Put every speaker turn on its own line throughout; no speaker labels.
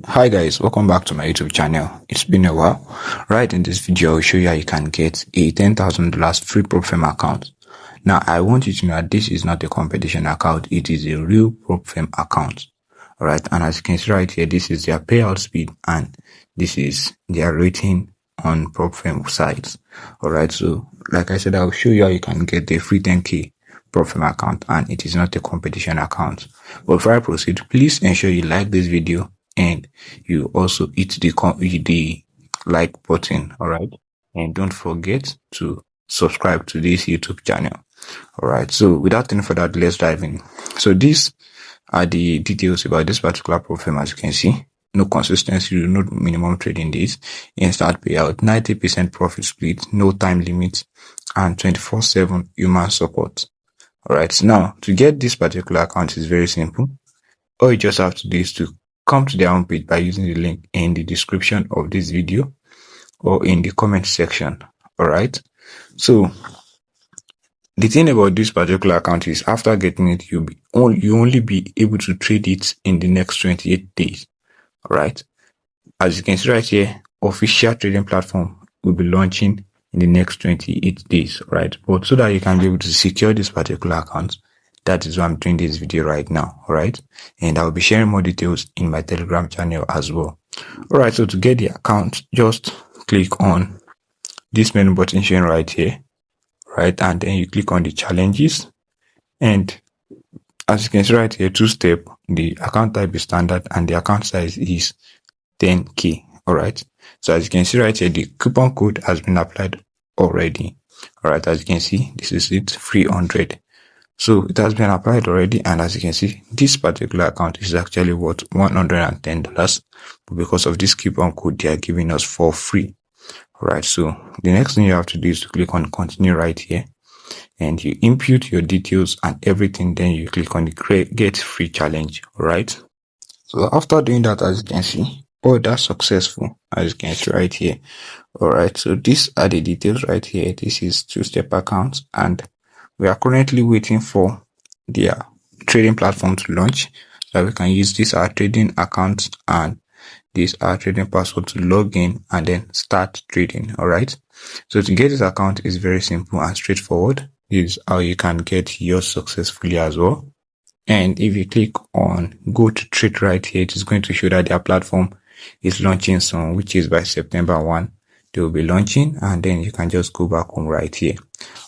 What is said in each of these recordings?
Hi guys, welcome back to my YouTube channel. It's been a while. Right, in this video I'll show you how you can get a $10,000 free prop firm account. Now I want you to know that this is not a competition account, it is a real prop firm account. Alright, and as you can see right here, this is their payout speed and this is their rating on prop firm sites. Alright, so like I said, I'll show you how you can get the free 10k prop firm account, and it is not a competition account. But before I proceed, please ensure you like this video and you also hit the like button. All right, and don't forget to subscribe to this YouTube channel. All right, so without any further ado, let's dive in. So these are the details about this particular profile. As you can see, no consistency, no minimum trading days, instant payout, 90% profit split, no time limit, and 24/7 human support. All right, so now to get this particular account is very simple. All you just have to do is to come to their homepage by using the link in the description of this video or in the comment section. All right, so the thing about this particular account is after getting it, you only be able to trade it in the next 28 days. All right, as you can see right here, official trading platform will be launching in the next 28 days. Right, but so that you can be able to secure this particular account, that is why I'm doing this video right now. All right, and I'll be sharing more details in my Telegram channel as well. All right, so to get the account, just click on this menu button shown right here, right, and then you click on the challenges, and as you can see right here, two-step, the account type is standard and the account size is 10k. All right, so as you can see right here, the coupon code has been applied already. All right, as you can see, this is it, 300. So it has been applied already, and as you can see, this particular account is actually worth $110, but because of this coupon code, they are giving us for free. Alright, so the next thing you have to do is to click on continue right here, and you input your details and everything, then you click on the get free challenge. Alright, so after doing that, as you can see, that's successful, as you can see right here. Alright, so these are the details right here. This is two-step accounts, and we are currently waiting for their trading platform to launch so that we can use this our trading account and this our trading password to log in and then start trading. All right, so to get this account is very simple and straightforward. This is how you can get yours successfully as well. And if you click on go to trade right here, it is going to show that their platform is launching soon, which is by September 1. They will be launching, and then you can just go back home right here.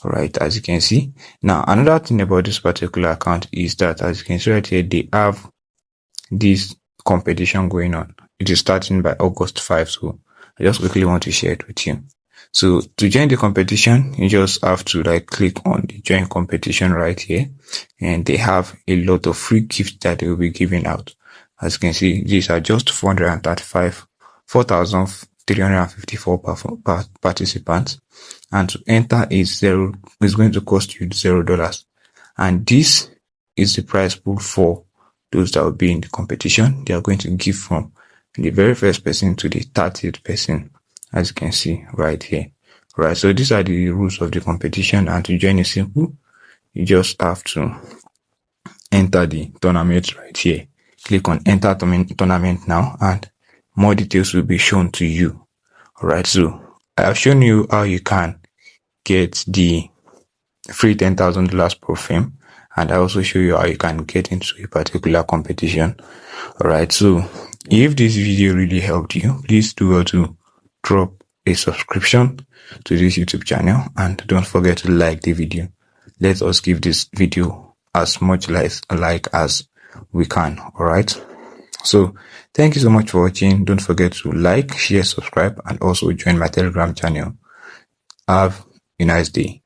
All right, as you can see. Now, another thing about this particular account is that, as you can see right here, they have this competition going on. It is starting by August 5, so I just quickly want to share it with you. So to join the competition, you just have to click on the join competition right here, and they have a lot of free gifts that they will be giving out. As you can see, these are just 4,354 participants, and to enter is going to cost you $0. And this is the prize pool for those that will be in the competition. They are going to give from the very first person to the 30th person, as you can see right here. Right, so these are the rules of the competition, and to join is simple. You just have to enter the tournament right here. Click on enter tournament now, and more details will be shown to you. Alright, so I have shown you how you can get the free $10,000 pro firm, and I also show you how you can get into a particular competition. Alright, so if this video really helped you, please do well to drop a subscription to this YouTube channel, and don't forget to like the video. Let us give this video as much like as we can. Alright, so thank you so much for watching. Don't forget to like, share, subscribe, and also join my Telegram channel. Have a nice day.